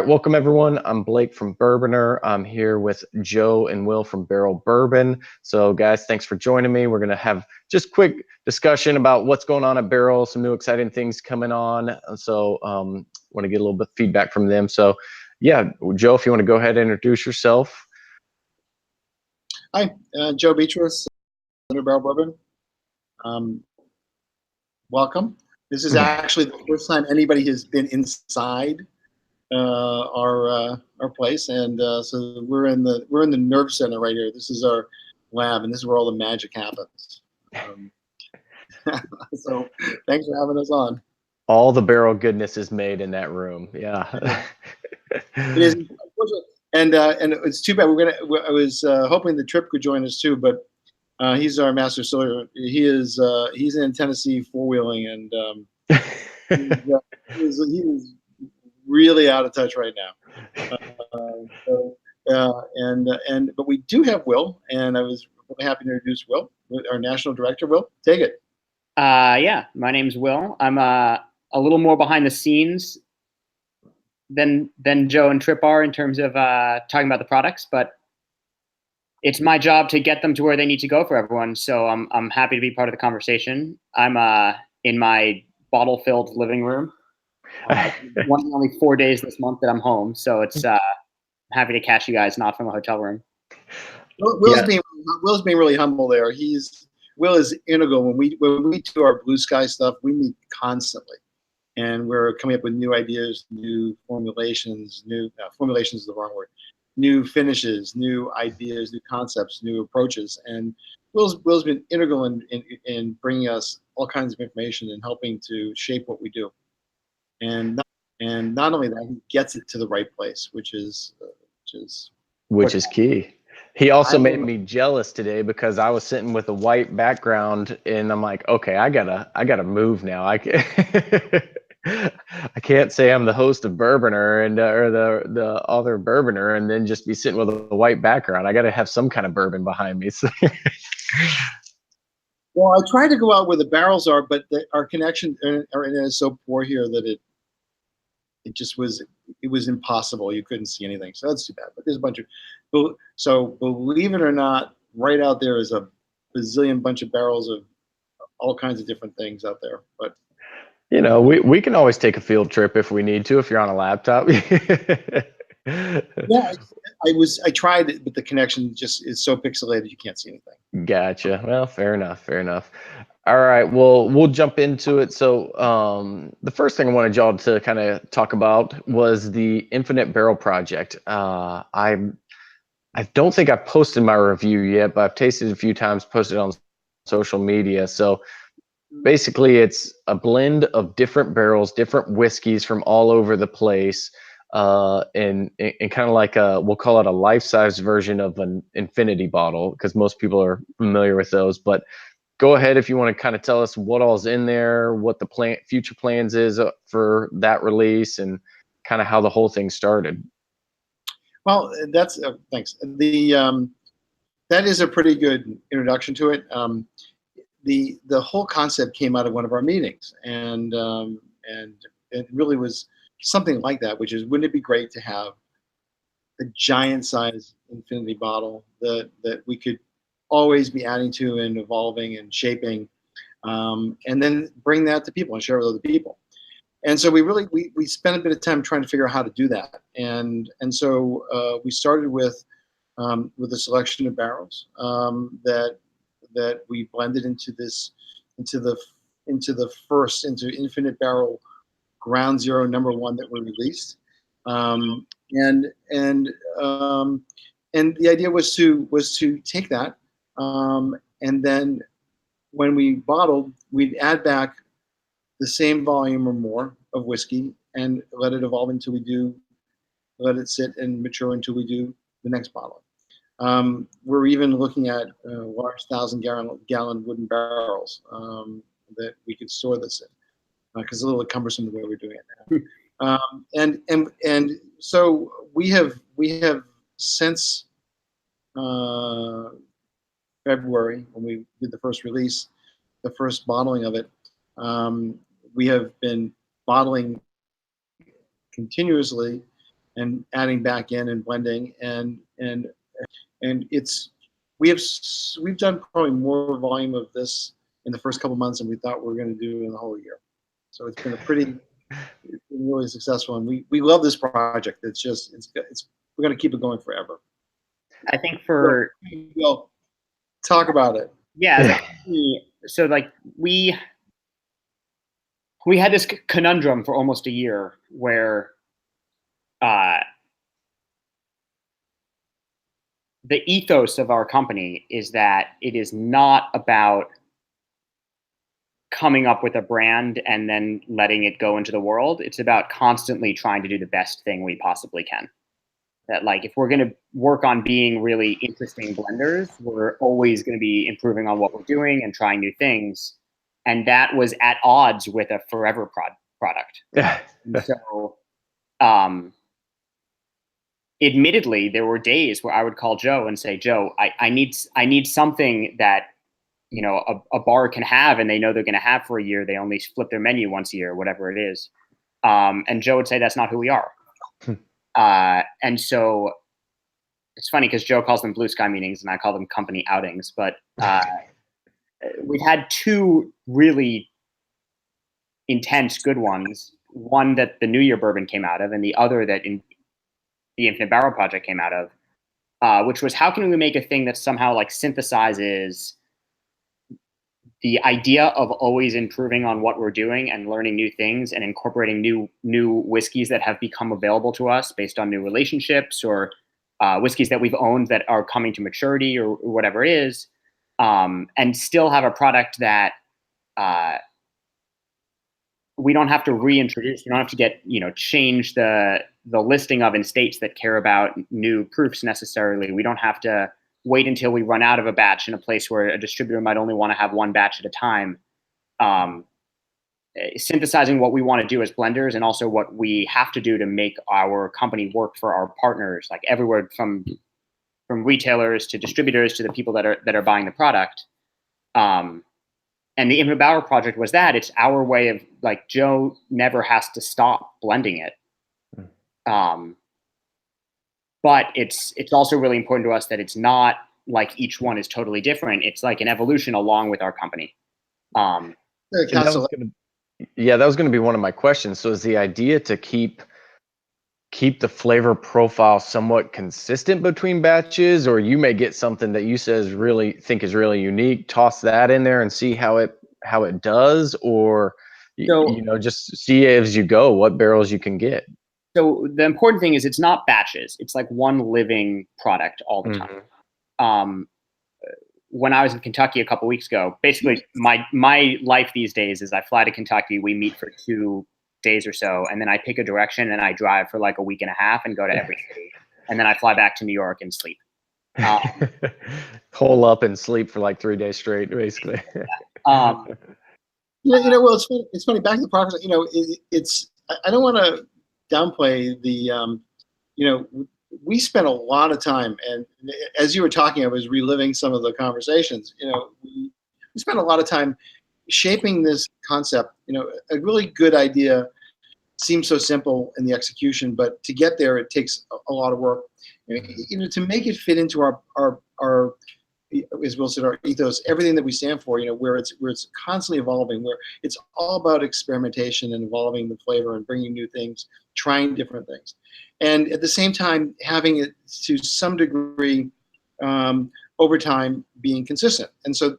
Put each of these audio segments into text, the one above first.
Welcome everyone. I'm Blake from Bourbonr. I'm here with Joe and Will from Barrell Bourbon. So guys, thanks for joining me. We're going to have just quick discussion about what's going on at Barrell, some new exciting things coming on. So want to get a little bit of feedback from them. So yeah, Joe, if you want to go ahead and introduce yourself. Hi, Joe Beatrice, under Barrell Bourbon. Welcome. This is actually the first time anybody has been inside our place, and so we're in the nerve center right here. This is our lab, and this is where all the magic happens. So thanks for having us on. All the Barrell goodness is made in that room. Yeah. It is, and it's too bad. I was hoping the Trip could join us too, but he's our master distiller. He's in Tennessee four-wheeling, and he's really out of touch right now. But we do have Will, and I was really happy to introduce Will, our national director. Will, take it. Yeah, my name's Will. I'm a little more behind the scenes than Joe and Trip are in terms of talking about the products, but it's my job to get them to where they need to go for everyone. So I'm happy to be part of the conversation. I'm in my bottle-filled living room. One of the only 4 days this month that I'm home, so it's happy to catch you guys not from a hotel room. Will's being really humble there. Will is integral when we do our blue sky stuff. We meet constantly, and we're coming up with new ideas, new formulations. Formulations is the wrong word. New finishes, new ideas, new concepts, new approaches. And Will's been integral in bringing us all kinds of information and helping to shape what we do. And not only that, he gets it to the right place, which is key. He also made me jealous today because I was sitting with a white background, and I'm like, okay, I gotta move now. I can't say I'm the host of Bourbonr and or the author of Bourbonr and then just be sitting with a white background. I got to have some kind of bourbon behind me. So. Well, I tried to go out where the barrels are, but our connection is so poor here that it was impossible. You couldn't see anything, so that's too bad. But there's a bunch of, so believe it or not, right out there is a bazillion bunch of barrels of all kinds of different things out there. But you know, we can always take a field trip if we need to, if you're on a laptop. Yeah, I tried, but the connection just is so pixelated you can't see anything. Gotcha. Well, fair enough. All right, well, we'll jump into it. So the first thing I wanted y'all to kind of talk about was the Infinite Barrel Project. I don't think I've posted my review yet, but I've tasted it a few times, posted on social media. So basically it's a blend of different barrels, different whiskeys from all over the place, and kind of like we'll call it a life-size version of an infinity bottle, because most people are familiar with those. But go ahead if you want to kind of tell us what all's in there, what the future plans is for that release, and kind of how the whole thing started. Well, that's thanks. That is a pretty good introduction to it. The whole concept came out of one of our meetings, and it really was something like that, which is, wouldn't it be great to have a giant size infinity bottle that we could always be adding to and evolving and shaping, and then bring that to people and share with other people. And so we spent a bit of time trying to figure out how to do that. And so we started with a selection of barrels that we blended into Infinite Barrel Ground Zero #1 that we released. And the idea was to take that, and then when we bottled, we'd add back the same volume or more of whiskey and let it evolve let it sit and mature until we do the next bottle. We're even looking at large 1,000-gallon wooden barrels that we could store this in, because it's a little cumbersome the way we're doing it now. And so we have since February, when we did the first release, the first bottling of it, we have been bottling continuously and adding back in and blending, and we've done probably more volume of this in the first couple months than we thought we were going to do in the whole year. So it's been really successful, and we love this project. It's we're going to keep it going forever. I think for well, talk about it. Yeah. So like we had this conundrum for almost a year where the ethos of our company is that it is not about coming up with a brand and then letting it go into the world. It's about constantly trying to do the best thing we possibly can. That like, if we're going to work on being really interesting blenders, we're always going to be improving on what we're doing and trying new things. And that was at odds with a forever product. And so, admittedly, there were days where I would call Joe and say, Joe, I need something that, you know, a bar can have and they know they're going to have for a year. They only flip their menu once a year, whatever it is. And Joe would say, that's not who we are. And so it's funny because Joe calls them blue sky meetings and I call them company outings. But we've had two really intense good ones. One that the New Year bourbon came out of, and the other that the Infinite Barrel project came out of, which was, how can we make a thing that somehow like synthesizes the idea of always improving on what we're doing and learning new things and incorporating new whiskeys that have become available to us based on new relationships, or whiskeys that we've owned that are coming to maturity, or whatever it is, and still have a product that we don't have to reintroduce. We don't have to get, change the listing of in states that care about new proofs necessarily. We don't have to wait until we run out of a batch in a place where a distributor might only want to have one batch at a time. Synthesizing what we want to do as blenders, and also what we have to do to make our company work for our partners, like everywhere from retailers to distributors to the people that are buying the product. And the Infinite Barrel project was that. It's our way of, like, Joe never has to stop blending it. But it's also really important to us that it's not like each one is totally different. It's like an evolution along with our company. That was going to be one of my questions. So is the idea to keep the flavor profile somewhat consistent between batches, or you may get something that you think is really unique, toss that in there and see how it does, or just see as you go what barrels you can get? So the important thing is it's not batches. It's like one living product all the time. When I was in Kentucky a couple weeks ago, basically my life these days is I fly to Kentucky, we meet for 2 days or so, and then I pick a direction and I drive for like a week and a half and go to every city, and then I fly back to New York and sleep. Hole up and sleep for like 3 days straight, basically. Well, it's funny. Back to the product. I don't want to downplay the. We spent a lot of time, and as you were talking, I was reliving some of the conversations. We spent a lot of time shaping this concept. A really good idea seems so simple in the execution, but to get there, it takes a lot of work. To make it fit into our as Will said, our ethos, everything that we stand for. Where it's constantly evolving, where it's all about experimentation and evolving the flavor and bringing new things, trying different things, and at the same time having it to some degree over time being consistent. And so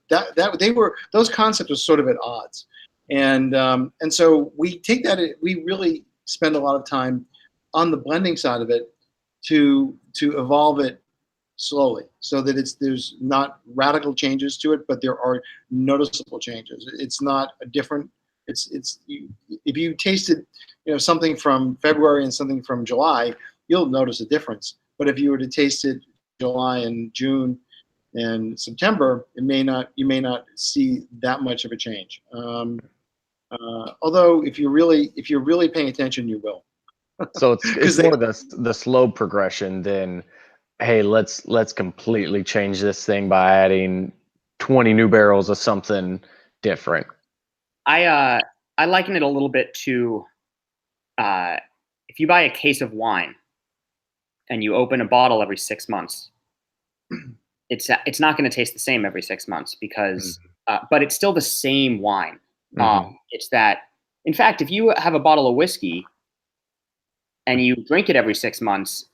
those concepts were sort of at odds, and so we take that. We really spend a lot of time on the blending side of it to evolve it slowly, so that there's not radical changes to it, but there are noticeable changes. It's not a different. If you tasted something from February and something from July, you'll notice a difference. But if you were to taste it July and June and September, you may not see that much of a change. Although if you're really paying attention, you will. So it's more the slow progression than, hey, let's completely change this thing by adding 20 new barrels of something different. I liken it a little bit to if you buy a case of wine and you open a bottle every 6 months, it's not going to taste the same every 6 months because, but it's still the same wine. It's that, in fact, if you have a bottle of whiskey and you drink it every 6 months,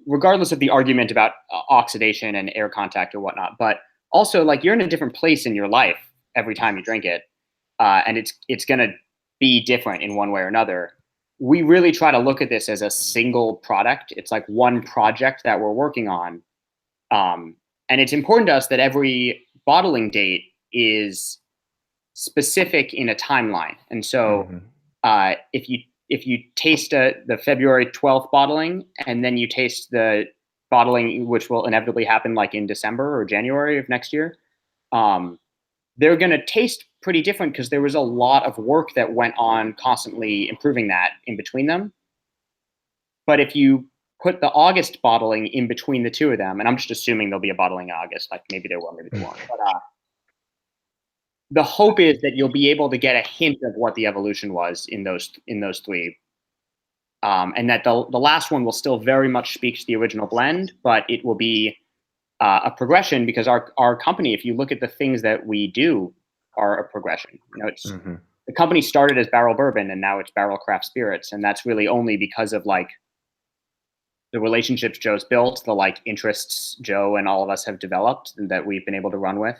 regardless of the argument about oxidation and air contact or whatnot, but also like you're in a different place in your life every time you drink it, and it's going to be different in one way or another. We really try to look at this as a single product. It's like one project that we're working on. And it's important to us that every bottling date is specific in a timeline. And so if you taste the February 12th bottling, and then you taste the bottling, which will inevitably happen like in December or January of next year, they're going to taste pretty different because there was a lot of work that went on constantly improving that in between them. But if you put the August bottling in between the two of them, and I'm just assuming there'll be a bottling in August, like maybe there will, maybe there won't. But the hope is that you'll be able to get a hint of what the evolution was in those three, and that the last one will still very much speak to the original blend, but it will be a progression because our company, if you look at the things that we do, are a progression. You know, it's the company started as Barrell Bourbon, and now it's Barrell Craft Spirits, and that's really only because of like the relationships Joe's built, the like interests Joe and all of us have developed and that we've been able to run with.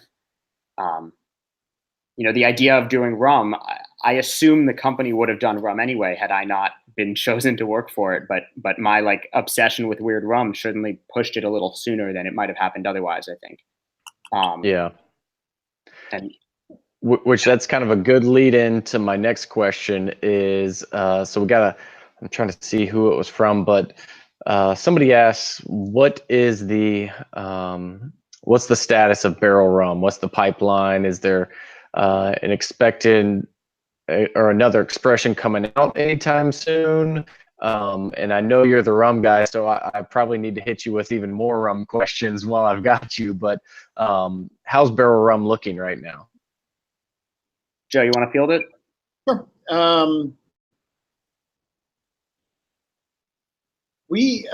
You know, the idea of doing rum, I assume the company would have done rum anyway had I not been chosen to work for it. But my like obsession with weird rum certainly pushed it a little sooner than it might have happened otherwise, I think. Yeah. And which that's kind of a good lead into my next question is, so I'm trying to see who it was from, but somebody asks, what's the status of barrel rum? What's the pipeline? Is there an expected or another expression coming out anytime soon? And I know you're the rum guy, so I probably need to hit you with even more rum questions while I've got you, but how's barrel rum looking right now? Joe, you want to field it? Sure. We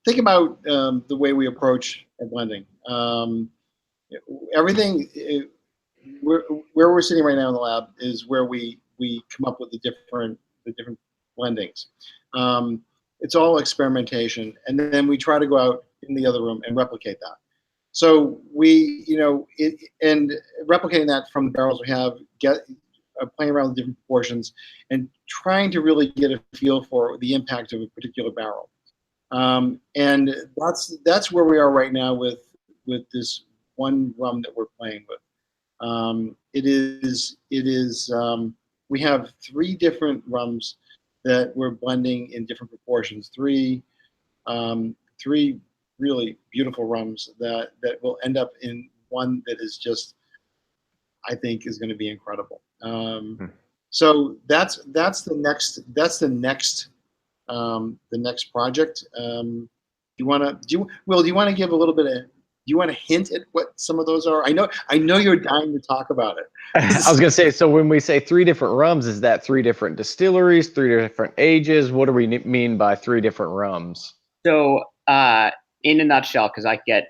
think about the way we approach our blending. Everything where we're sitting right now in the lab is where we come up with the different blendings. It's all experimentation, and then we try to go out in the other room and replicate that. So we, and replicating that from the barrels we have, playing around with different proportions, and trying to really get a feel for the impact of a particular barrel. And that's where we are right now with this one rum that we're playing with. We have 3 different rums that we're blending in different proportions. Three really beautiful rums that will end up in one that is just, I think, is going to be incredible. So that's the next project. Do you want to give a little bit of? Do you want to hint at what some of those are? I know you're dying to talk about it. I was gonna say, so when we say 3 different rums, is that 3 different distilleries, 3 different ages? What do we mean by 3 different rums? So, in a nutshell, because I get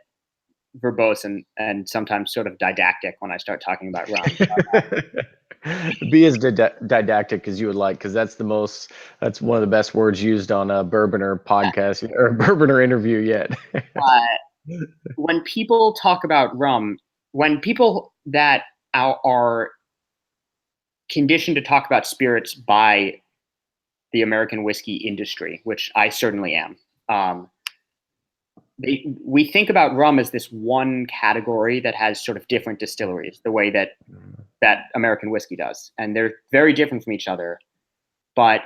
verbose and sometimes sort of didactic when I start talking about rum. Be as didactic as you would like, because that's one of the best words used on a Bourbonr podcast or Bourbonr interview yet. When people talk about rum, when people that are conditioned to talk about spirits by the American whiskey industry, which I certainly am, we think about rum as this one category that has sort of different distilleries, the way that American whiskey does. And they're very different from each other. But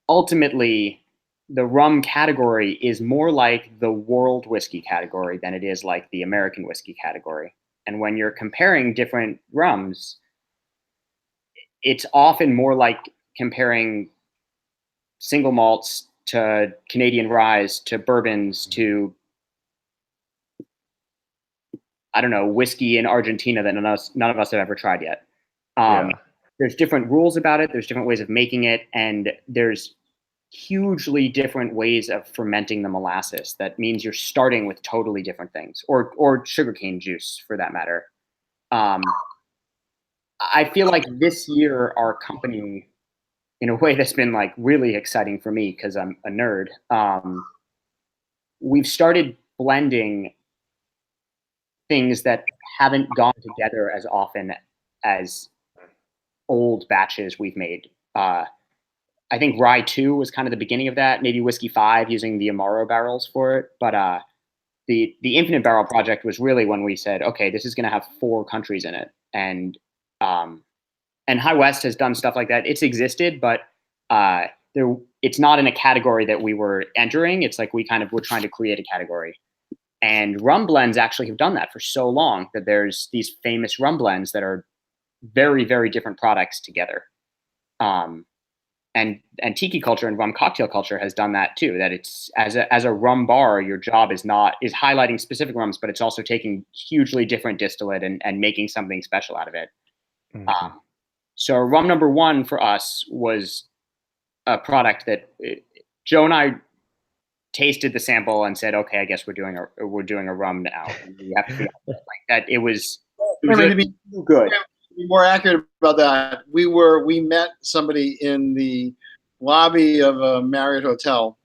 ultimately, the rum category is more like the world whiskey category than it is like the American whiskey category. And when you're comparing different rums, it's often more like comparing single malts to Canadian rye to bourbons to, I don't know, whiskey in Argentina that none of us have ever tried yet. There's different rules about it. There's different ways of making it. And there's hugely different ways of fermenting the molasses. That means you're starting with totally different things, or sugarcane juice for that matter. I feel like this year our company, in a way that's been like really exciting for me because I'm a nerd, we've started blending things that haven't gone together as often as old batches we've made. I think Rye 2 was kind of the beginning of that, maybe Whiskey 5 using the Amaro barrels for it. But the Infinite Barrel project was really when we said, okay, this is going to have 4 countries in it. And High West has done stuff like that. It's existed, but it's not in a category that we were entering. It's like we kind of were trying to create a category. And rum blends actually have done that for so long that there's these famous rum blends that are very, very different products together. And tiki culture and rum cocktail culture has done that too. That it's as a rum bar, your job is highlighting specific rums, but it's also taking hugely different distillate and making something special out of it. Mm-hmm. So rum number 1 for us was a product that Joe and I tasted the sample and said, okay, I guess we're doing a rum now. And we have to figure out like that. It was to be good. To be more accurate about that, we met somebody in the lobby of a Marriott hotel,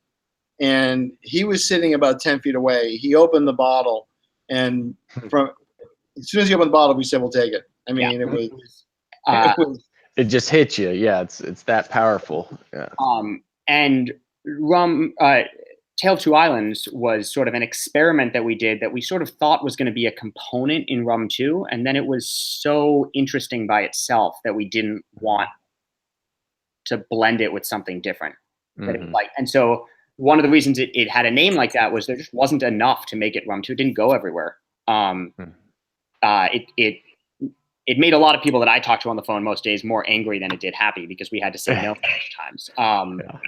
and he was sitting about 10 feet away. He opened the bottle, and as soon as he opened the bottle, we said, "We'll take it." I mean, yeah. It just hits you. Yeah, it's that powerful. Yeah. And rum. Tale of Two Islands was sort of an experiment that we did that we sort of thought was going to be a component in Rum 2. And then it was so interesting by itself that we didn't want to blend it with something different. Mm-hmm. And so one of the reasons it had a name like that was there just wasn't enough to make it Rum 2. It didn't go everywhere. It made a lot of people that I talked to on the phone most days more angry than it did happy because we had to say no a bunch of times. Yeah.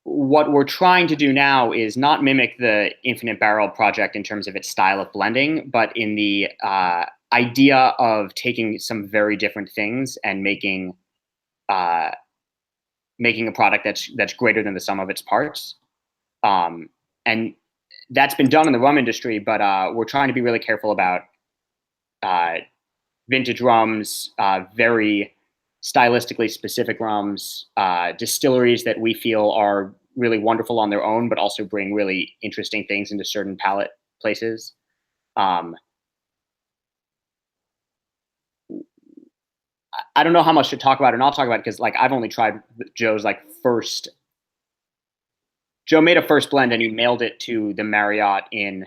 What we're trying to do now is not mimic the Infinite Barrel project in terms of its style of blending, but in the idea of taking some very different things and making a product that's greater than the sum of its parts. And that's been done in the rum industry, but we're trying to be really careful about vintage rums, very stylistically specific rums, distilleries that we feel are really wonderful on their own, but also bring really interesting things into certain palate places. I don't know how much to talk about or not talk about because like I've only tried Joe's like first. Joe made a first blend and he mailed it to the Marriott in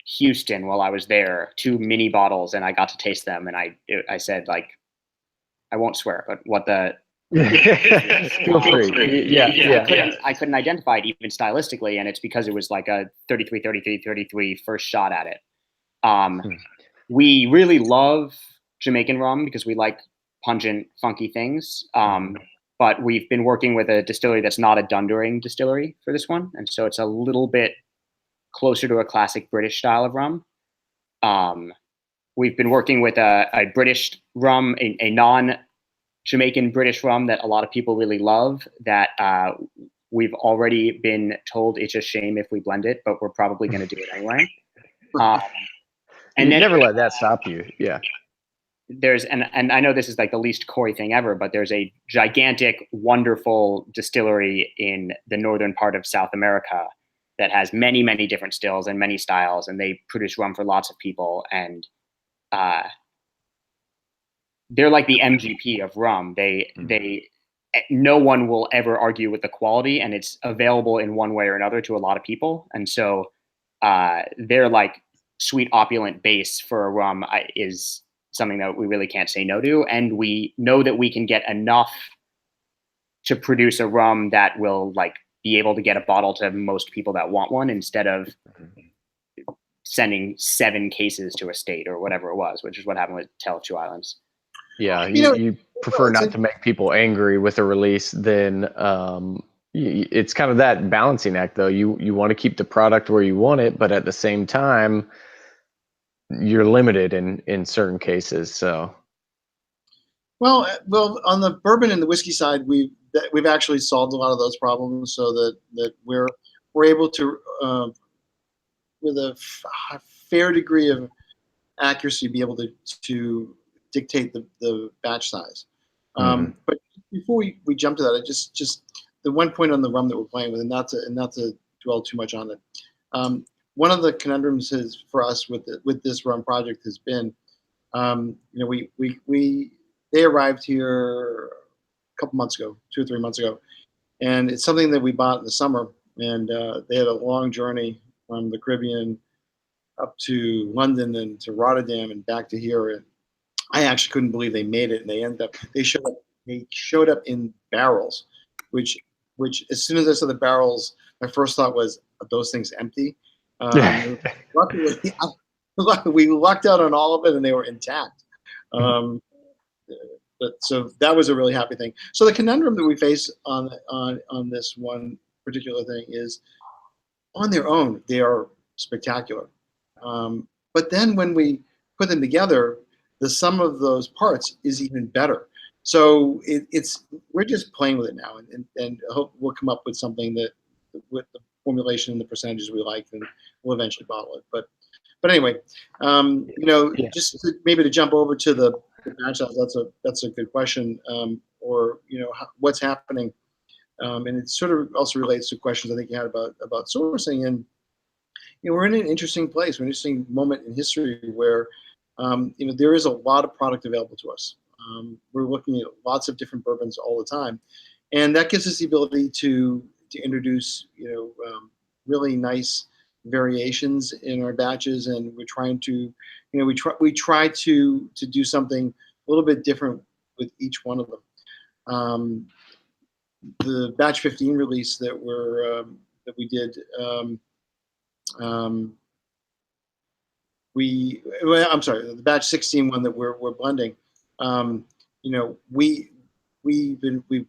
Houston while I was there, 2 mini bottles, and I got to taste them. And I said like, I won't swear, but what the feel free. Yeah. I couldn't identify it even stylistically, and it's because it was like a 33 first shot at it. We really love Jamaican rum because we like pungent, funky things. But we've been working with a distillery that's not a Dundering distillery for this one, and so it's a little bit closer to a classic British style of rum. We've been working with a British rum, a non-Jamaican British rum that a lot of people really love that we've already been told it's a shame if we blend it, but we're probably going to do it anyway. And then never let that stop you. Yeah. There's, and I know this is like the least coy thing ever, but there's a gigantic, wonderful distillery in the northern part of South America that has many, many different stills and many styles, and they produce rum for lots of people. And they're like the MGP of rum. No one will ever argue with the quality, and it's available in one way or another to a lot of people. And so they're like sweet, opulent base for a rum is something that we really can't say no to. And we know that we can get enough to produce a rum that will like be able to get a bottle to most people that want one instead of sending 7 cases to a state or whatever it was, which is what happened with Tale of Two Islands. Yeah, you prefer not to make people angry with a release, then it's kind of that balancing act, though. You want to keep the product where you want it, but at the same time, you're limited in certain cases. So, Well, on the bourbon and the whiskey side, we've actually solved a lot of those problems, so that we're able to, with a fair degree of accuracy, be able to dictate the batch size. But before we jump to that, I just the one point on the rum that we're playing with, and not to dwell too much on it. One of the conundrums for us with this rum project has been, they arrived here a couple months ago, 2 or 3 months ago, and it's something that we bought in the summer, and they had a long journey from the Caribbean up to London and to Rotterdam and back to here, and I actually couldn't believe they made it, and they showed up in barrels, which as soon as I saw the barrels, my first thought was, are those things empty? Luckily, we lucked out on all of it, and they were intact. But so that was a really happy thing. So the conundrum that we face on this one particular thing is, on their own, they are spectacular. But then when we put them together, the sum of those parts is even better. So we're just playing with it now, and I hope we'll come up with something that, with the formulation and the percentages we like, and we'll eventually bottle it. But anyway, just maybe to jump over to the batch size, that's a good question. Or what's happening, and it sort of also relates to questions I think you had about sourcing. And we're in an interesting place, an interesting moment in history where there is a lot of product available to us. We're looking at lots of different bourbons all the time, and that gives us the ability to introduce really nice variations in our batches, and we're trying to we try to do something a little bit different with each one of them. The batch 15 release that we did, I'm sorry, the batch 16 one that we're blending, we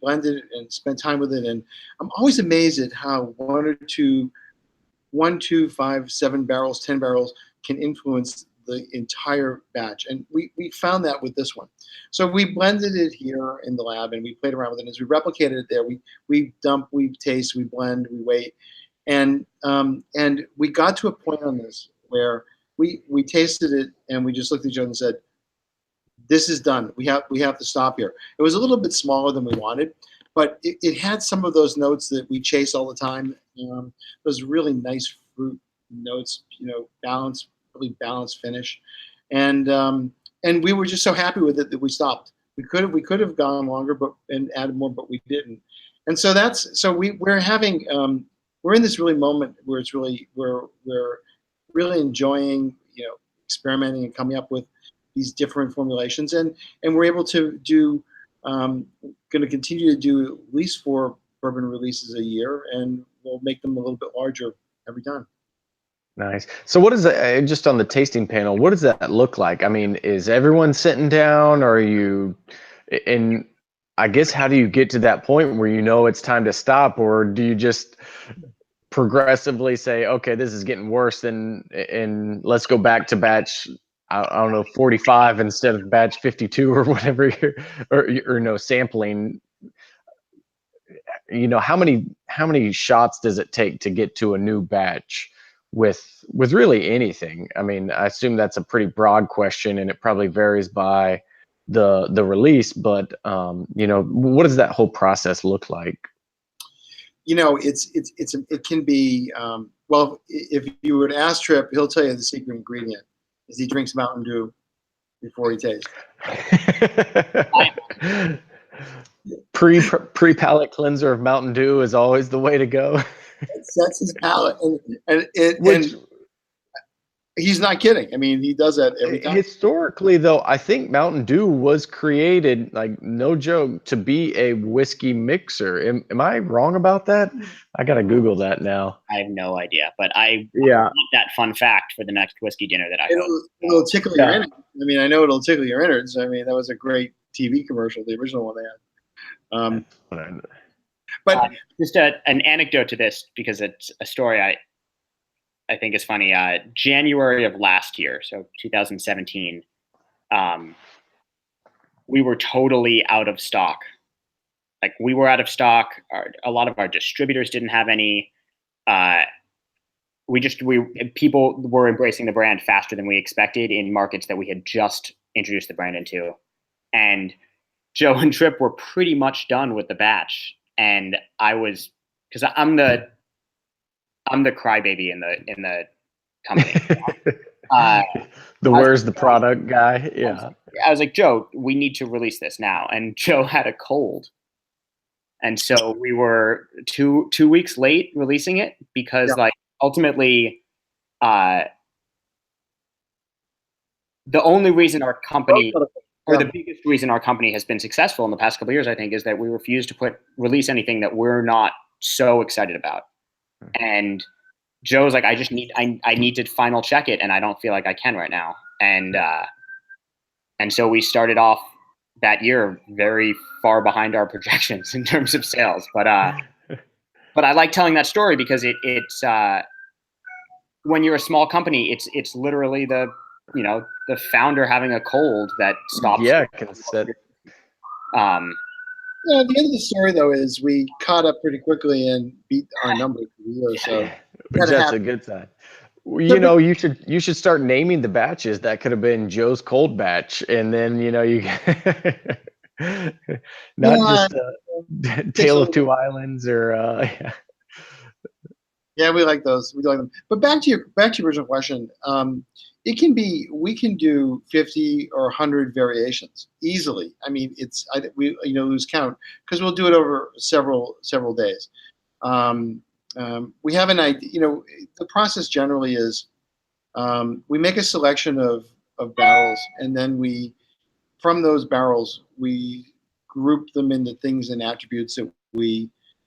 blended it and spent time with it, and I'm always amazed at how 1, 2, 5, 7 barrels, 10 barrels can influence the entire batch. And we found that with this one. So we blended it here in the lab, and we played around with it. As we replicated it there, we dump, we taste, we blend, we wait. And we got to a point on this where we tasted it, and we just looked at each other and said, this is done. We have to stop here. It was a little bit smaller than we wanted, but it had some of those notes that we chase all the time. Those really nice fruit notes, really balanced finish, and we were just so happy with it that we stopped. We could have gone longer, and added more, but we didn't. And so we're having we're in this really moment where we're really enjoying experimenting and coming up with these different formulations, and we're able to do going to continue to do at least 4 bourbon releases a year, and we'll make them a little bit larger every time. Nice. So what is that, just on the tasting panel, what does that look like? I mean, is everyone sitting down, or are you, and I guess, how do you get to that point where it's time to stop, or do you just progressively say, okay, this is getting worse, and let's go back to batch, I don't know, 45 instead of batch 52 or whatever, or sampling? How many shots does it take to get to a new batch with really anything? I mean, I assume that's a pretty broad question, and it probably varies by the release, but what does that whole process look like? It can be, well, if you were to ask Tripp, he'll tell you the secret ingredient is he drinks Mountain Dew before he tastes. Pre-palate cleanser of Mountain Dew is always the way to go. It sets his palate, and he's not kidding. I mean, he does that every time. Historically, though, I think Mountain Dew was created, like, no joke, to be a whiskey mixer. Am I wrong about that? I gotta Google that now. I have no idea, but I want that fun fact for the next whiskey dinner that I hope. It'll tickle your innards. I mean, I know it'll tickle your innards. I mean, that was a great TV commercial, the original one they had. But just an anecdote to this, because it's a story I think is funny. January of last year, so 2017, we were totally out of stock. Like we were out of stock. A lot of our distributors didn't have any. People were embracing the brand faster than we expected in markets that we had just introduced the brand into. And Joe and Trip were pretty much done with the batch. And I was, because I'm the crybaby in the company. Where's the product guy? Yeah. I was like, Joe, we need to release this now. And Joe had a cold. And so we were two weeks late releasing it because like ultimately the only reason our company or the biggest reason our company has been successful in the past couple of years, I think, is that we refuse to release anything that we're not so excited about. And Joe's like, I need to final check it, and I don't feel like I can right now. And so we started off that year very far behind our projections in terms of sales. But I like telling that story because it's when you're a small company, it's literally the founder having a cold that stops. Yeah, the end of the story though is we caught up pretty quickly and beat our numbers for the year. So that's a good sign. You should start naming the batches. That could have been Joe's cold batch, and then you not just Tale of Two Islands or Yeah, we like those. We like them. But back to your original question, we can do 50 or 100 variations easily. I mean, we lose count because we'll do it over several days. We have an idea. The process generally is we make a selection of barrels, and then from those barrels we group them into things and attributes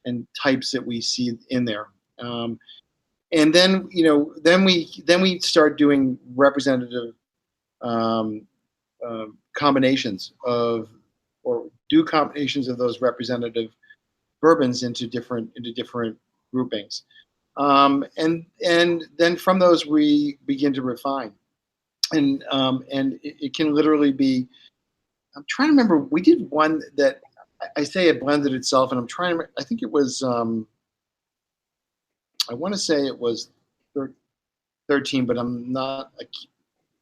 and types that we see in there. And then we start doing representative combinations or do combinations of those representative bourbons into different groupings, and then from those we begin to refine, and it can literally be. I'm trying to remember. We did one that I say it blended itself, and I'm trying to. I think it was. I want to say it was 13, but I'm not.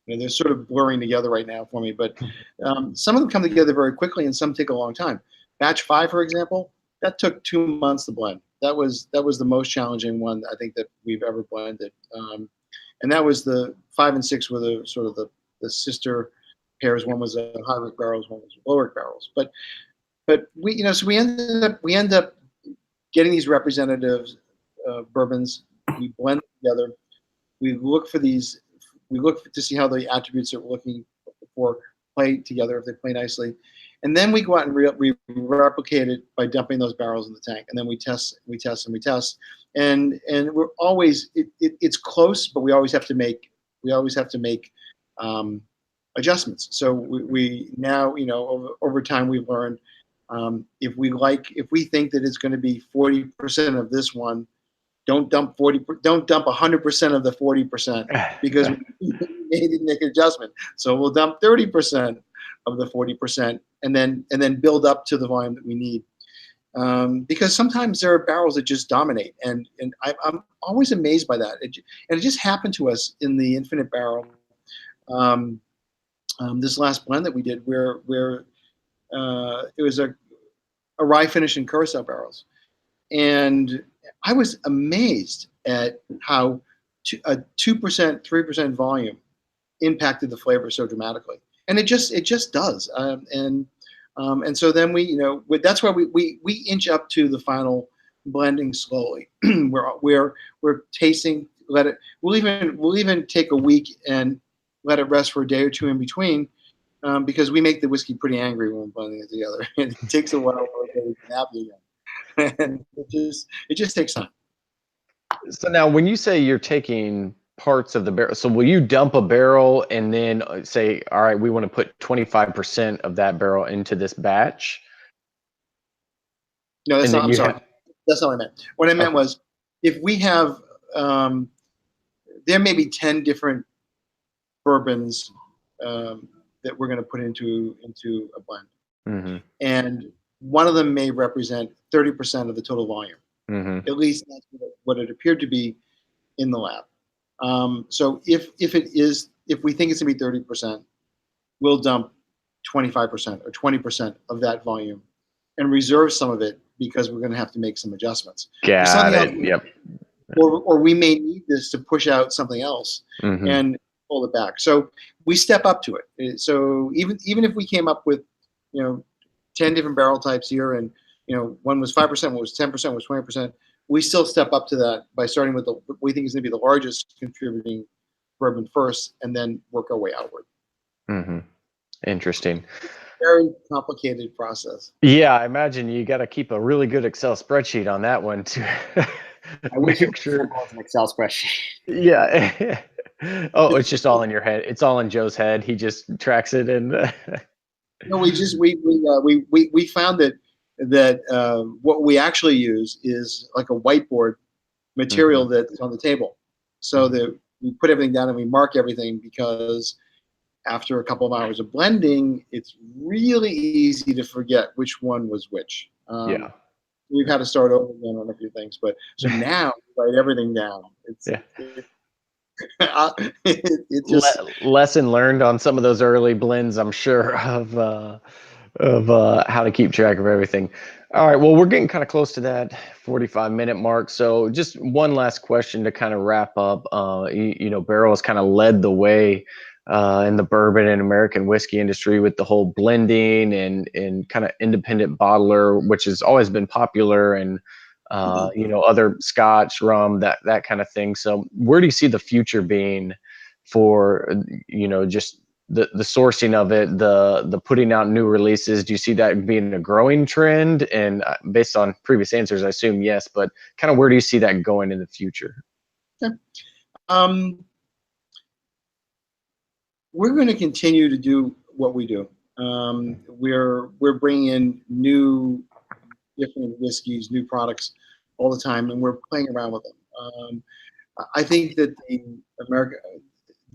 They're sort of blurring together right now for me. But some of them come together very quickly, and some take a long time. Batch 5, for example, that took 2 months to blend. That was the most challenging one I think that we've ever blended. And that was the 5 and 6 were the sort of the sister pairs. One was a high risk barrels, one was low risk barrels. But we so we end up getting these representative bourbons. We blend them together. We look for these. We look to see how the attributes that we're looking for play together, if they play nicely, and then we go out and we replicate it by dumping those barrels in the tank, and then we test, and we're always it's close, but we always have to make adjustments. So we now over time we've learned if we think that it's going to be 40% of this one. Don't dump 100% of the 40% because we made it make an adjustment. So we'll dump 30% of the 40% and then build up to the volume that we need. Because sometimes there are barrels that just dominate, and I'm always amazed by that. And it just happened to us in the Infinite Barrel. This last blend that we did, where it was a rye finish in Curacao barrels, and I was amazed at how a 2%, 3% volume impacted the flavor so dramatically, and it just does. And so then that's why we inch up to the final blending slowly. we're tasting. We'll even take a week and let it rest for a day or two in between, because we make the whiskey pretty angry when we're blending it together. It takes a while for it to be happy again. And it just takes time. So now when you say you're taking parts of the barrel, so will you dump a barrel and then say, all right, we want to put 25% of that barrel into this batch? No, that's not. I'm sorry. That's not what I meant. What I meant was, if we have, there may be 10 different bourbons that we're going to put into a blend. Mm-hmm. And one of them may represent 30% of the total volume. Mm-hmm. At least that's what it appeared to be in the lab. So if we think it's going to be 30%, we'll dump 25% or 20% of that volume and reserve some of it because we're going to have to make some adjustments. Got it. Yep. Or we may need this to push out something else Mm-hmm. and pull it back. So we step up to it. So even if we came up with 10 different barrel types here, and one was 5%, one was 10%, one was 20%, we still step up to that by starting with what we think is going to be the largest contributing bourbon first, and then work our way outward. Mm-hmm. Interesting. Very complicated process. Yeah, I imagine you got to keep a really good Excel spreadsheet on that one too. I wish it was simple as an Excel spreadsheet. Yeah. Oh, it's just all in your head. It's all in Joe's head. He just tracks it, and No, we found that what we actually use is like a whiteboard material that's on the table, so that we put everything down and we mark everything, because after a couple of hours of blending, it's really easy to forget which one was which. Yeah. We've had to start over again on a few things, but so now we write everything down. It just lesson learned on some of those early blends, I'm sure, of how to keep track of everything. All right, well, we're getting kind of close to that 45-minute mark, so just one last question to kind of wrap up. Barrell has kind of led the way in the bourbon and American whiskey industry with the whole blending and kind of independent bottler, which has always been popular, and other Scotch, rum, that kind of thing. So where do you see the future being for just the sourcing of it, the putting out new releases? Do you see that being a growing trend? And based on previous answers, I assume yes, but kind of where do you see that going in the future? We're going to continue to do what we do. We're bringing in new, different whiskeys, new products all the time, and we're playing around with them. I think that the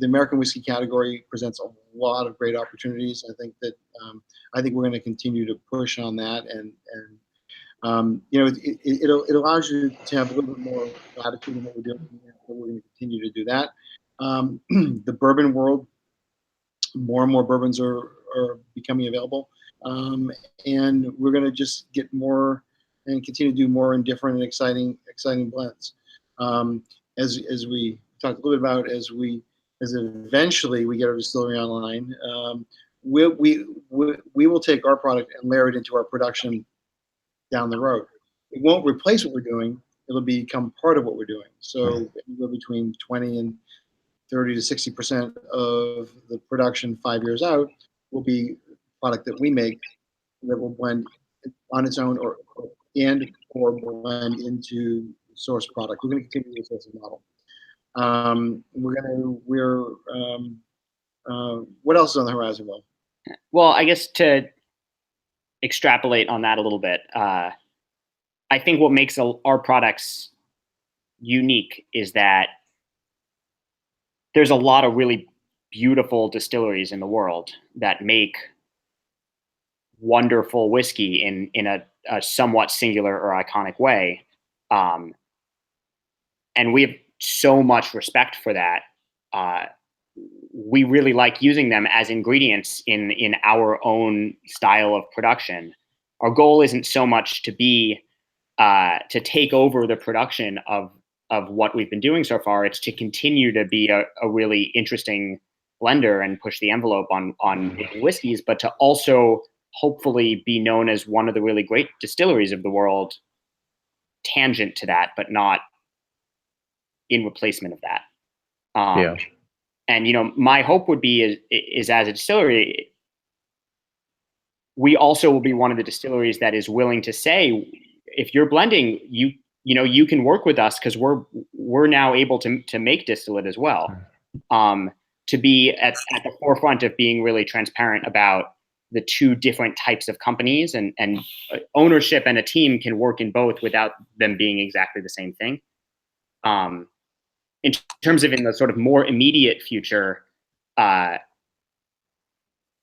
American whiskey category presents a lot of great opportunities. I think we're going to continue to push on that, and it allows you to have a little bit more latitude in what we're doing. We're going to continue to do that. The bourbon world, more and more bourbons are becoming available, and we're going to just get more and continue to do more in different and exciting blends. As we talked a little bit about, as eventually we get our distillery online, we will take our product and layer it into our production down the road. It won't replace what we're doing. It'll become part of what we're doing. So anywhere between 20 and 30 to 60% of the production 5 years out will be product that we make that will blend on its own or blend into source product. We're going to continue this as a model. What else is on the horizon, Will? Well, I guess to extrapolate on that a little bit, I think what makes our products unique is that there's a lot of really beautiful distilleries in the world that make wonderful whiskey in a somewhat singular or iconic way. And we have so much respect for that. We really like using them as ingredients in our own style of production. Our goal isn't so much to take over the production of what we've been doing so far. It's to continue to be a really interesting blender and push the envelope on whiskeys, but to also hopefully be known as one of the really great distilleries of the world, tangent to that, but not in replacement of that. And my hope would be is as a distillery, we also will be one of the distilleries that is willing to say, if you're blending, you can work with us, because we're now able to make distillate as well. To be at the forefront of being really transparent about the two different types of companies, and ownership and a team can work in both without them being exactly the same thing. In terms of in the sort of more immediate future,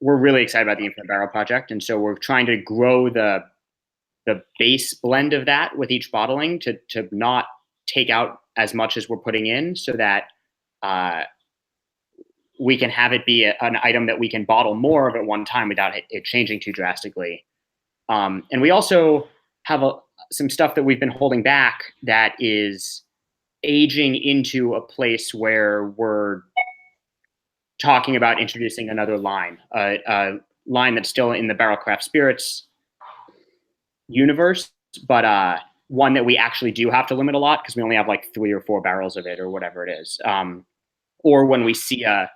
we're really excited about the Infinite Barrel project, and so we're trying to grow the base blend of that with each bottling to not take out as much as we're putting in, so that we can have it be an item that we can bottle more of at one time without it changing too drastically. And we also have some stuff that we've been holding back that is aging into a place where we're talking about introducing another line, a line that's still in the Barrel Craft Spirits universe, but one that we actually do have to limit a lot because we only have like 3 or 4 barrels of it or whatever it is. Or when we see a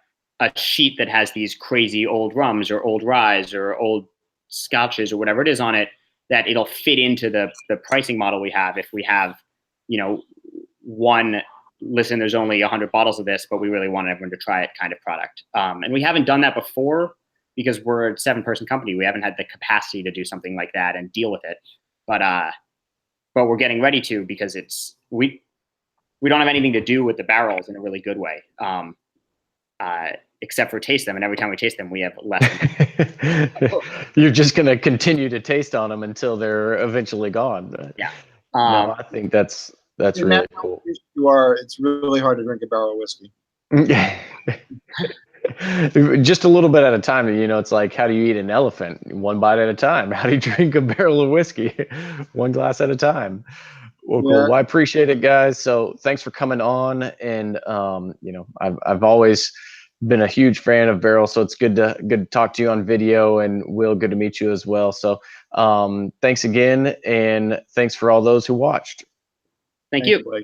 sheet that has these crazy old rums or old ryes or old scotches or whatever it is on it, that it'll fit into the pricing model we have. If we have, listen, there's only 100 bottles of this, but we really want everyone to try it kind of product. And we haven't done that before because we're a 7-person company. We haven't had the capacity to do something like that and deal with it. But we're getting ready to, because we don't have anything to do with the barrels in a really good way, except for taste them. And every time we taste them, we have less. You're just going to continue to taste on them until they're eventually gone. Yeah. No, I think that's really cool. It's really hard to drink a barrel of whiskey. Just a little bit at a time. It's like, how do you eat an elephant? 1 bite at a time. How do you drink a barrel of whiskey? 1 glass at a time. Well, cool. Well, I appreciate it, guys. So thanks for coming on. And I've always been a huge fan of Barrell, so it's good to talk to you on video, and Will, good to meet you as well. So thanks again, and thanks for all those who watched. Thank you.